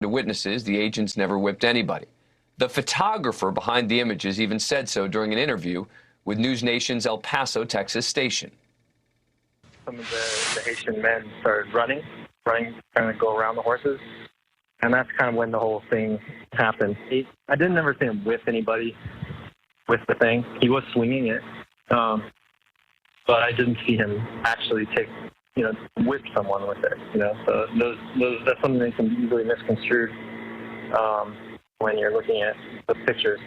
To witnesses, the agents never whipped anybody. The photographer behind the images even said so during an interview with NewsNation's El Paso, Texas station. Some of the Haitian men started running, trying to go around the horses. And that's kind of when the whole thing happened. I didn't ever see him whip anybody with the thing. He was swinging it, but I didn't see him actually whip someone with it. So that's something that can be easily misconstrued when you're looking at the pictures.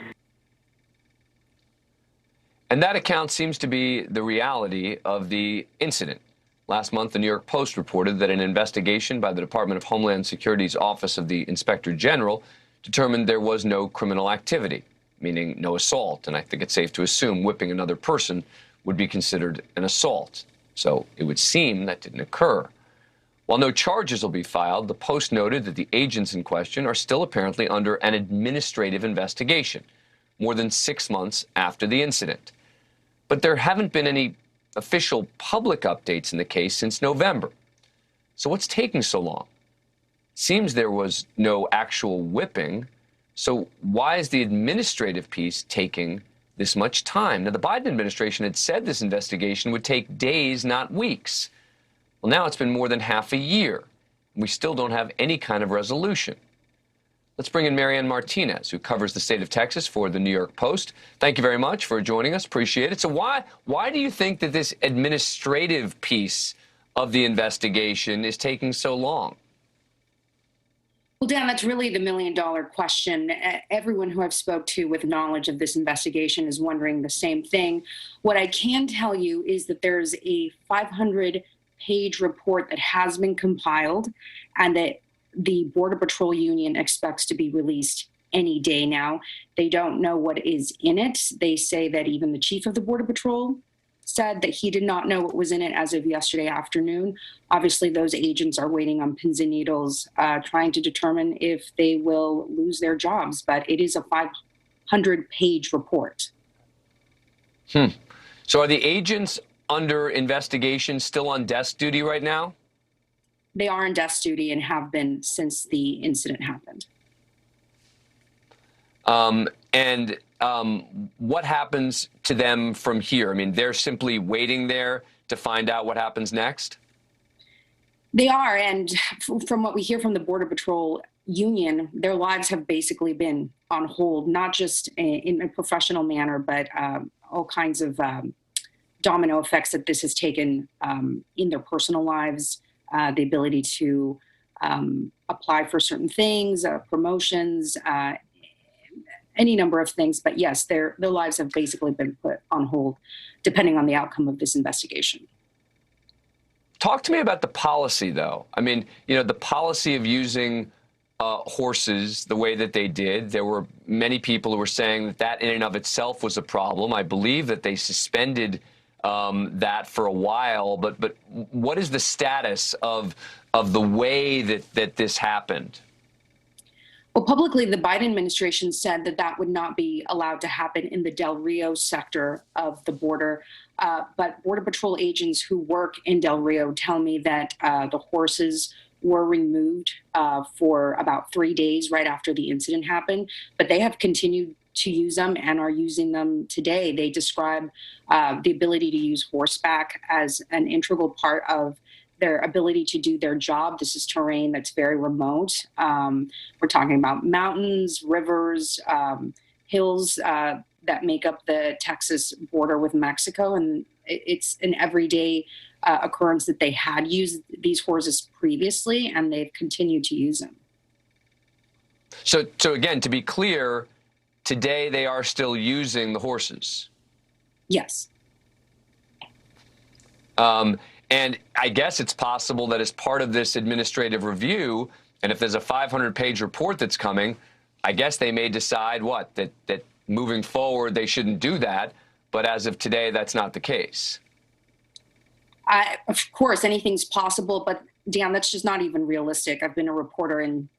And that account seems to be the reality of the incident. Last month, the New York Post reported that an investigation by the Department of Homeland Security's Office of the Inspector General determined there was no criminal activity, meaning no assault. And I think it's safe to assume whipping another person would be considered an assault. So it would seem that didn't occur. While no charges will be filed, the Post noted that the agents in question are still apparently under an administrative investigation, more than 6 months after the incident. But there haven't been any official public updates in the case since November. So what's taking so long? Seems there was no actual whipping. So why is the administrative piece taking this much time? Now, the Biden administration had said this investigation would take days, not weeks. Well, now it's been more than half a year. We still don't have any kind of resolution. Let's bring in Marianne Martinez, who covers the state of Texas for the New York Post. Thank you very much for joining us. Appreciate it. So why do you think that this administrative piece of the investigation is taking so long? Well, Dan, that's really the million-dollar question. Everyone who I've spoke to with knowledge of this investigation is wondering the same thing. What I can tell you is that there's a 500-page report that has been compiled and that the Border Patrol Union expects to be released any day now. They don't know what is in it. They say that even the chief of the Border Patrol said that he did not know what was in it as of yesterday afternoon. Obviously, those agents are waiting on pins and needles, trying to determine if they will lose their jobs. But it is a 500-page report. So are the agents under investigation still on desk duty right now? They are on desk duty and have been since the incident happened. What happens to them from here? I mean, they're simply waiting there to find out what happens next? They are, and from what we hear from the Border Patrol Union, their lives have basically been on hold, not just in a professional manner, but all kinds of domino effects that this has taken in their personal lives. The ability to apply for certain things, promotions, any number of things. But yes, their lives have basically been put on hold, depending on the outcome of this investigation. Talk to me about the policy, though. I mean, the policy of using horses the way that they did. There were many people who were saying that in and of itself was a problem. I believe that they suspended that for a while, but what is the status of the way that this happened? Well, publicly, the Biden administration said that would not be allowed to happen in the Del Rio sector of the border. But Border Patrol agents who work in Del Rio tell me that the horses were removed for about 3 days right after the incident happened, but they have continued to use them and are using them today. They describe the ability to use horseback as an integral part of their ability to do their job. This is terrain that's very remote. We're talking about mountains, rivers, hills that make up the Texas border with Mexico. And it's an everyday occurrence that they had used these horses previously, and they've continued to use them. So again, to be clear, today they are still using the horses? Yes. And I guess it's possible that as part of this administrative review, and if there's a 500-page report that's coming, I guess they may decide that moving forward they shouldn't do that. But as of today, that's not the case. Of course, anything's possible, but Dan, that's just not even realistic. I've been a reporter in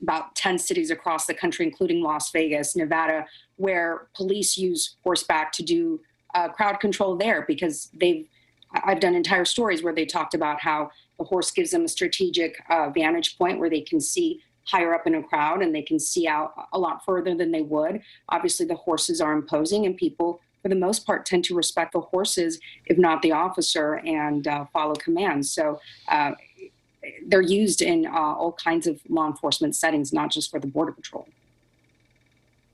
about 10 cities across the country, including Las Vegas, Nevada, where police use horseback to do crowd control there because I've done entire stories where they talked about how the horse gives them a strategic vantage point where they can see higher up in a crowd and they can see out a lot further than they would. Obviously, the horses are imposing, and people, for the most part, tend to respect the horses, if not the officer, and follow commands. So they're used in all kinds of law enforcement settings, not just for the Border Patrol.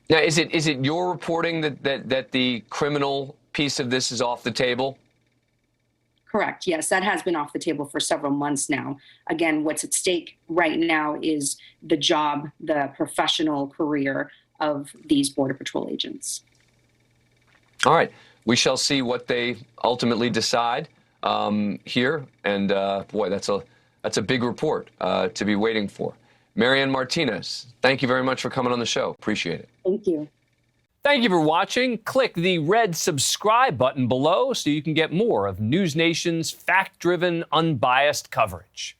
Now, is it your reporting that the criminal piece of this is off the table? Correct. Yes, that has been off the table for several months now. Again, what's at stake right now is the job, the professional career of these Border Patrol agents. All right. We shall see what they ultimately decide here. And boy, that's a big report to be waiting for. Marianne Martinez, thank you very much for coming on the show. Appreciate it. Thank you. Thank you for watching. Click the red subscribe button below so you can get more of NewsNation's fact-driven, unbiased coverage.